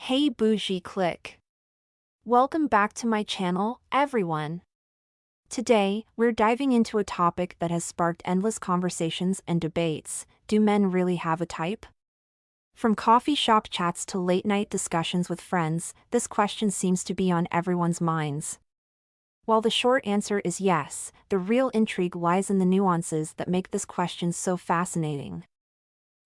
Hey Bougie click. Welcome back to my channel, everyone. Today, we're diving into a topic that has sparked endless conversations and debates. Do men really have a type? From coffee shop chats to late-night discussions with friends, this question seems to be on everyone's minds. While the short answer is yes, the real intrigue lies in the nuances that make this question so fascinating.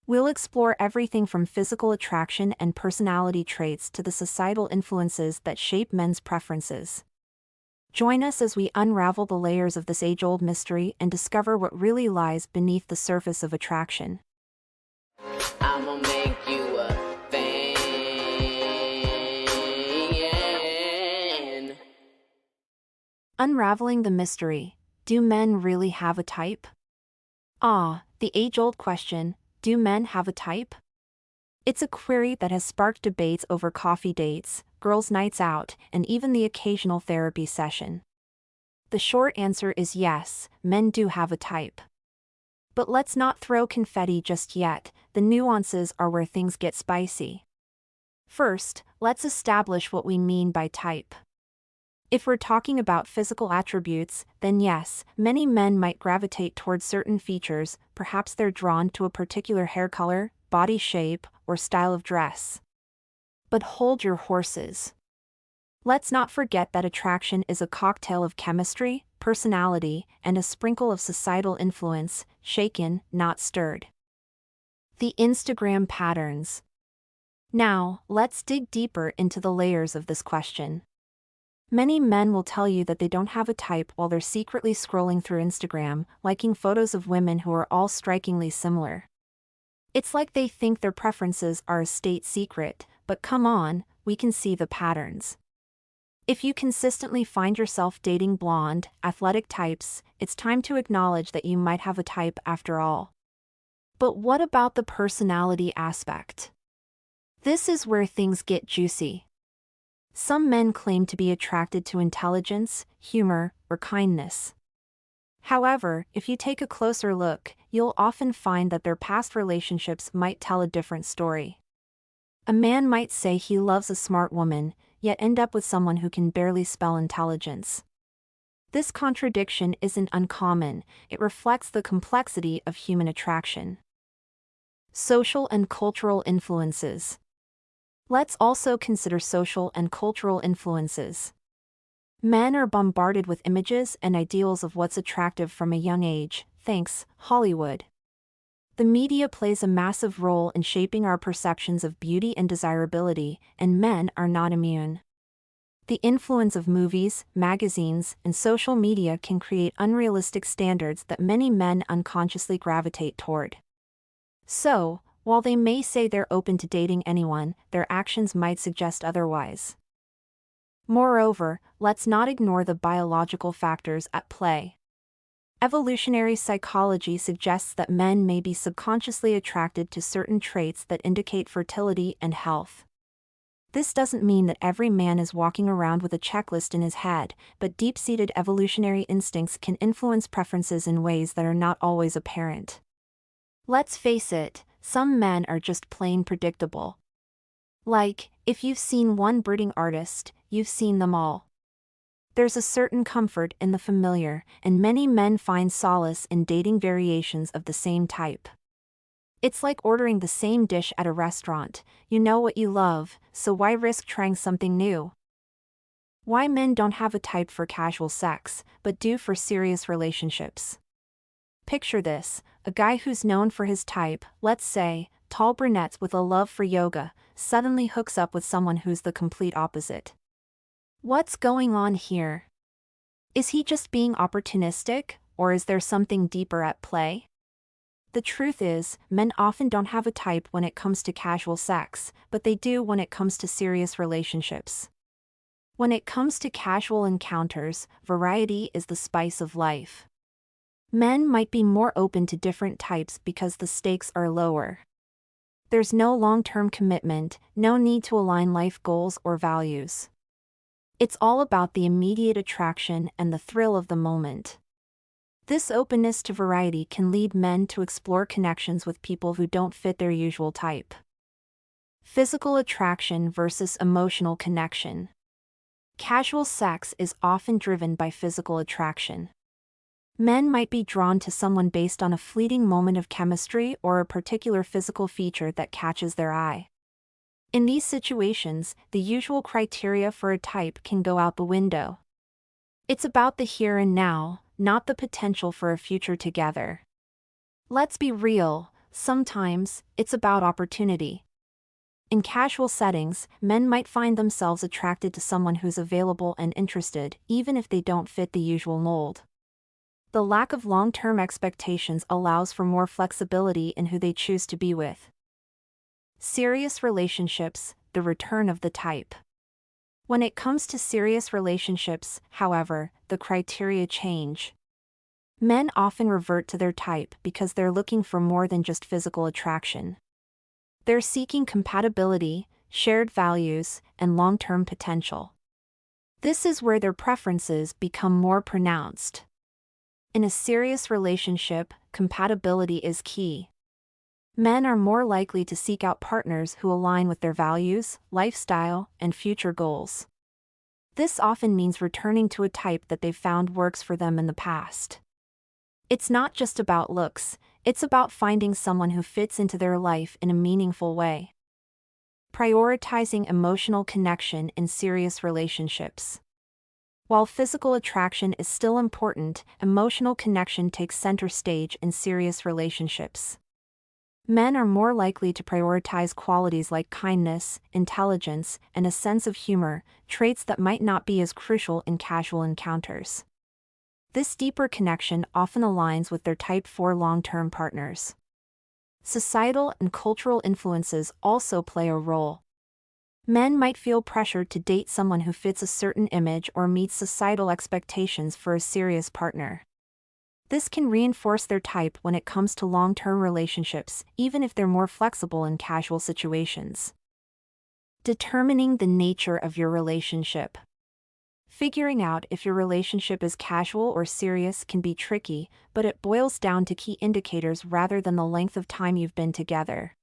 We'll explore everything from physical attraction and personality traits to the societal influences that shape men's preferences. Join us as we unravel the layers of this age-old mystery and discover what really lies beneath the surface of attraction. I'ma make you a fan. Unraveling the mystery. Do men really have a type? The age-old question. Do men have a type? It's a query that has sparked debates over coffee dates, girls' nights out, and even the occasional therapy session. The short answer is yes, men do have a type. But let's not throw confetti just yet, the nuances are where things get spicy. First, let's establish what we mean by type. If we're talking about physical attributes, then yes, many men might gravitate towards certain features, perhaps they're drawn to a particular hair color, body shape, or style of dress. But hold your horses. Let's not forget that attraction is a cocktail of chemistry, personality, and a sprinkle of societal influence, shaken, not stirred. The Instagram patterns. Now, let's dig deeper into the layers of this question. Many men will tell you that they don't have a type while they're secretly scrolling through Instagram, liking photos of women who are all strikingly similar. It's like they think their preferences are a state secret, but come on, we can see the patterns. If you consistently find yourself dating blonde, athletic types, it's time to acknowledge that you might have a type after all. But what about the personality aspect? This is where things get juicy. Some men claim to be attracted to intelligence, humor, or kindness. However, if you take a closer look, you'll often find that their past relationships might tell a different story. A man might say he loves a smart woman, yet end up with someone who can barely spell intelligence. This contradiction isn't uncommon, it reflects the complexity of human attraction. Social and cultural influences. Let's also consider social and cultural influences. Men are bombarded with images and ideals of what's attractive from a young age, thanks, Hollywood. The media plays a massive role in shaping our perceptions of beauty and desirability, and men are not immune. The influence of movies, magazines, and social media can create unrealistic standards that many men unconsciously gravitate toward. So, while they may say they're open to dating anyone, their actions might suggest otherwise. Moreover, let's not ignore the biological factors at play. Evolutionary psychology suggests that men may be subconsciously attracted to certain traits that indicate fertility and health. This doesn't mean that every man is walking around with a checklist in his head, but deep-seated evolutionary instincts can influence preferences in ways that are not always apparent. Let's face it, some men are just plain predictable. Like, if you've seen one brooding artist, you've seen them all. There's a certain comfort in the familiar, and many men find solace in dating variations of the same type. It's like ordering the same dish at a restaurant. You know what you love, so why risk trying something new? Why men don't have a type for casual sex, but do for serious relationships. Picture this, a guy who's known for his type, let's say, tall brunettes with a love for yoga, suddenly hooks up with someone who's the complete opposite. What's going on here? Is he just being opportunistic, or is there something deeper at play? The truth is, men often don't have a type when it comes to casual sex, but they do when it comes to serious relationships. When it comes to casual encounters, variety is the spice of life. Men might be more open to different types because the stakes are lower. There's no long-term commitment, no need to align life goals or values. It's all about the immediate attraction and the thrill of the moment. This openness to variety can lead men to explore connections with people who don't fit their usual type. Physical attraction versus emotional connection. Casual sex is often driven by physical attraction. Men might be drawn to someone based on a fleeting moment of chemistry or a particular physical feature that catches their eye. In these situations, the usual criteria for a type can go out the window. It's about the here and now, not the potential for a future together. Let's be real, sometimes, it's about opportunity. In casual settings, men might find themselves attracted to someone who's available and interested, even if they don't fit the usual mold. The lack of long-term expectations allows for more flexibility in who they choose to be with. Serious relationships, the return of the type. When it comes to serious relationships, however, the criteria change. Men often revert to their type because they're looking for more than just physical attraction. They're seeking compatibility, shared values, and long-term potential. This is where their preferences become more pronounced. In a serious relationship, compatibility is key. Men are more likely to seek out partners who align with their values, lifestyle, and future goals. This often means returning to a type that they've found works for them in the past. It's not just about looks, it's about finding someone who fits into their life in a meaningful way. Prioritizing emotional connection in serious relationships. While physical attraction is still important, emotional connection takes center stage in serious relationships. Men are more likely to prioritize qualities like kindness, intelligence, and a sense of humor, traits that might not be as crucial in casual encounters. This deeper connection often aligns with their Type 4 long-term partners. Societal and cultural influences also play a role. Men might feel pressured to date someone who fits a certain image or meets societal expectations for a serious partner. This can reinforce their type when it comes to long-term relationships, even if they're more flexible in casual situations. Determining the nature of your relationship. Figuring out if your relationship is casual or serious can be tricky, but it boils down to key indicators rather than the length of time you've been together.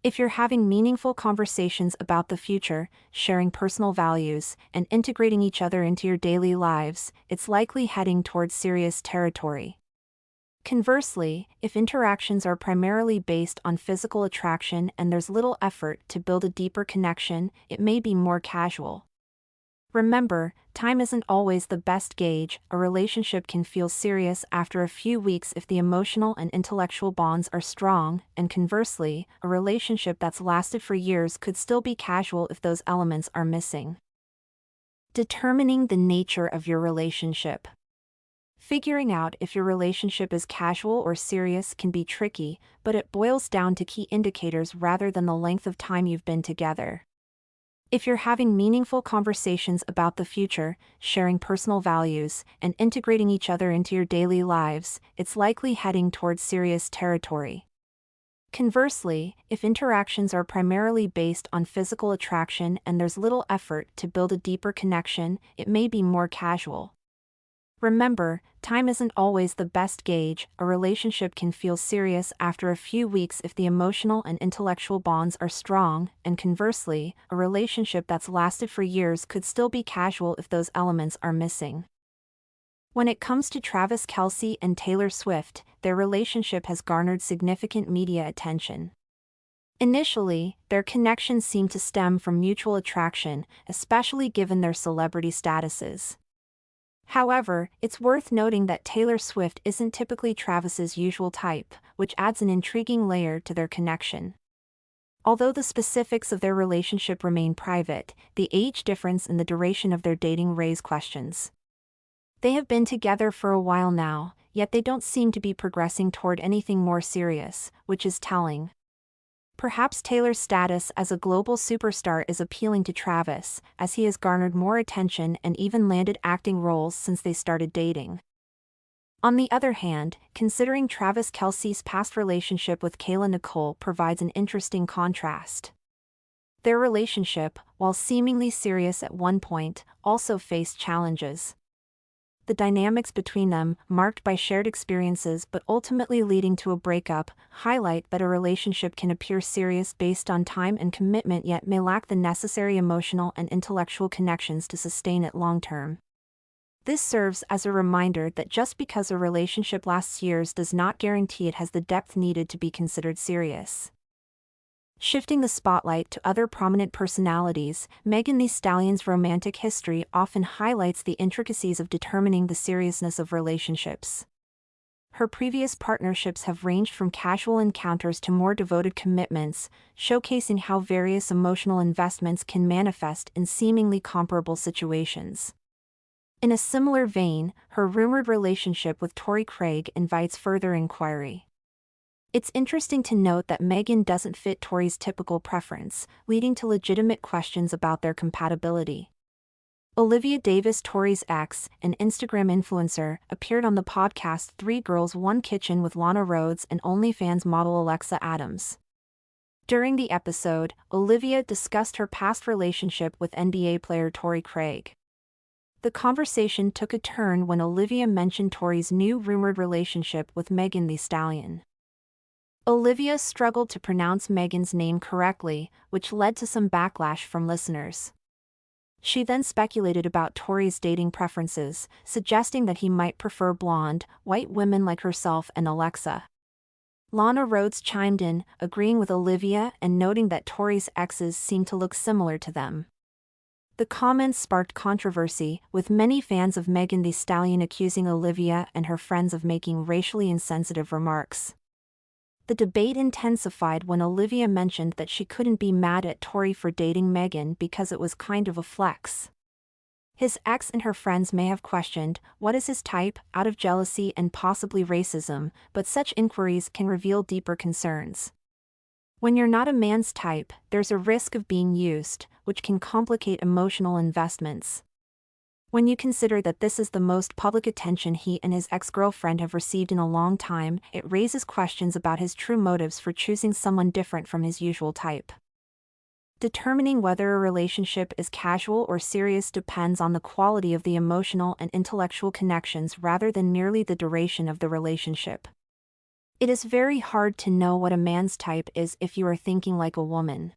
If you're having meaningful conversations about the future, sharing personal values, and integrating each other into your daily lives, it's likely heading towards serious territory. Conversely, if interactions are primarily based on physical attraction and there's little effort to build a deeper connection, it may be more casual. Remember, time isn't always the best gauge. A relationship can feel serious after a few weeks if the emotional and intellectual bonds are strong, and conversely, a relationship that's lasted for years could still be casual if those elements are missing. Determining the nature of your relationship. Figuring out if your relationship is casual or serious can be tricky, but it boils down to key indicators rather than the length of time you've been together. If you're having meaningful conversations about the future, sharing personal values, and integrating each other into your daily lives, it's likely heading towards serious territory. Conversely, if interactions are primarily based on physical attraction and there's little effort to build a deeper connection, it may be more casual. Remember, time isn't always the best gauge. A relationship can feel serious after a few weeks if the emotional and intellectual bonds are strong, and conversely, a relationship that's lasted for years could still be casual if those elements are missing. When it comes to Travis Kelce and Taylor Swift, their relationship has garnered significant media attention. Initially, their connection seemed to stem from mutual attraction, especially given their celebrity statuses. However, it's worth noting that Taylor Swift isn't typically Travis's usual type, which adds an intriguing layer to their connection. Although the specifics of their relationship remain private, the age difference and the duration of their dating raise questions. They have been together for a while now, yet they don't seem to be progressing toward anything more serious, which is telling. Perhaps Taylor's status as a global superstar is appealing to Travis, as he has garnered more attention and even landed acting roles since they started dating. On the other hand, considering Travis Kelce's past relationship with Kayla Nicole provides an interesting contrast. Their relationship, while seemingly serious at one point, also faced challenges. The dynamics between them, marked by shared experiences but ultimately leading to a breakup, highlight that a relationship can appear serious based on time and commitment yet may lack the necessary emotional and intellectual connections to sustain it long term. This serves as a reminder that just because a relationship lasts years does not guarantee it has the depth needed to be considered serious. Shifting the spotlight to other prominent personalities, Megan Thee Stallion's romantic history often highlights the intricacies of determining the seriousness of relationships. Her previous partnerships have ranged from casual encounters to more devoted commitments, showcasing how various emotional investments can manifest in seemingly comparable situations. In a similar vein, her rumored relationship with Torrey Craig invites further inquiry. It's interesting to note that Megan doesn't fit Torrey's typical preference, leading to legitimate questions about their compatibility. Olivia Davis, Torrey's ex, an Instagram influencer, appeared on the podcast 3 Girls One Kitchen with Lana Rhoades and OnlyFans model Alexa Adams. During the episode, Olivia discussed her past relationship with NBA player Torrey Craig. The conversation took a turn when Olivia mentioned Torrey's new rumored relationship with Megan Thee Stallion. Olivia struggled to pronounce Megan's name correctly, which led to some backlash from listeners. She then speculated about Torrey's dating preferences, suggesting that he might prefer blonde, white women like herself and Alexa. Lana Rhoades chimed in, agreeing with Olivia and noting that Torrey's exes seemed to look similar to them. The comments sparked controversy, with many fans of Megan Thee Stallion accusing Olivia and her friends of making racially insensitive remarks. The debate intensified when Olivia mentioned that she couldn't be mad at Torrey for dating Megan because it was kind of a flex. His ex and her friends may have questioned, what is his type, out of jealousy and possibly racism, but such inquiries can reveal deeper concerns. When you're not a man's type, there's a risk of being used, which can complicate emotional investments. When you consider that this is the most public attention he and his ex-girlfriend have received in a long time, it raises questions about his true motives for choosing someone different from his usual type. Determining whether a relationship is casual or serious depends on the quality of the emotional and intellectual connections rather than merely the duration of the relationship. It is very hard to know what a man's type is if you are thinking like a woman.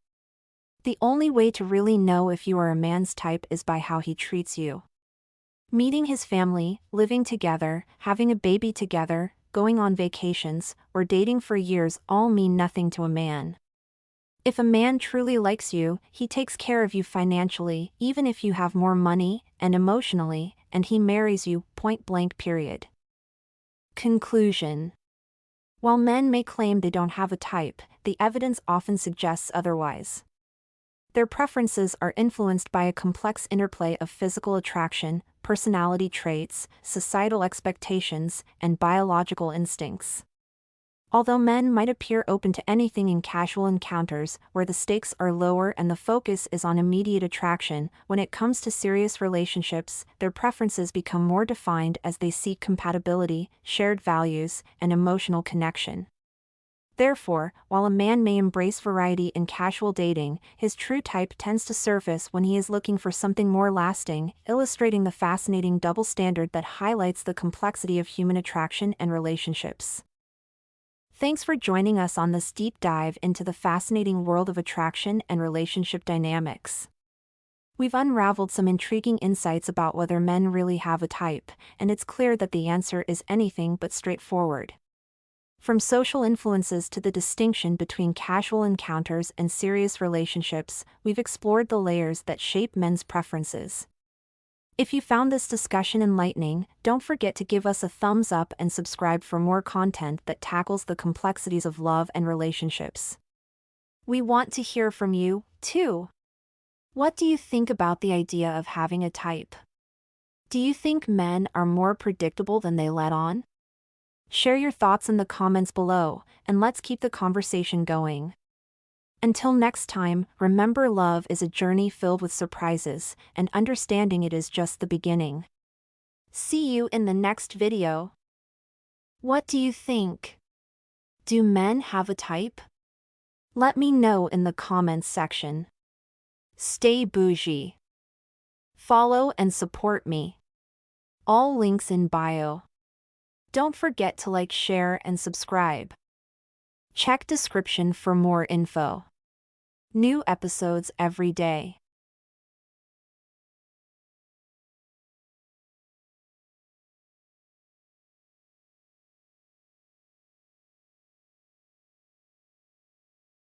The only way to really know if you are a man's type is by how he treats you. Meeting his family, living together, having a baby together, going on vacations, or dating for years all mean nothing to a man. If a man truly likes you, he takes care of you financially, even if you have more money, and emotionally, and he marries you, point blank period. Conclusion. While men may claim they don't have a type, the evidence often suggests otherwise. Their preferences are influenced by a complex interplay of physical attraction, personality traits, societal expectations, and biological instincts. Although men might appear open to anything in casual encounters, where the stakes are lower and the focus is on immediate attraction, when it comes to serious relationships, their preferences become more defined as they seek compatibility, shared values, and emotional connection. Therefore, while a man may embrace variety in casual dating, his true type tends to surface when he is looking for something more lasting, illustrating the fascinating double standard that highlights the complexity of human attraction and relationships. Thanks for joining us on this deep dive into the fascinating world of attraction and relationship dynamics. We've unraveled some intriguing insights about whether men really have a type, and it's clear that the answer is anything but straightforward. From social influences to the distinction between casual encounters and serious relationships, we've explored the layers that shape men's preferences. If you found this discussion enlightening, don't forget to give us a thumbs up and subscribe for more content that tackles the complexities of love and relationships. We want to hear from you, too. What do you think about the idea of having a type? Do you think men are more predictable than they let on? Share your thoughts in the comments below, and let's keep the conversation going. Until next time, remember, love is a journey filled with surprises, and understanding it is just the beginning. See you in the next video. What do you think? Do men have a type? Let me know in the comments section. Stay bougie. Follow and support me. All links in bio. Don't forget to like, share, and subscribe. Check description for more info. New episodes every day.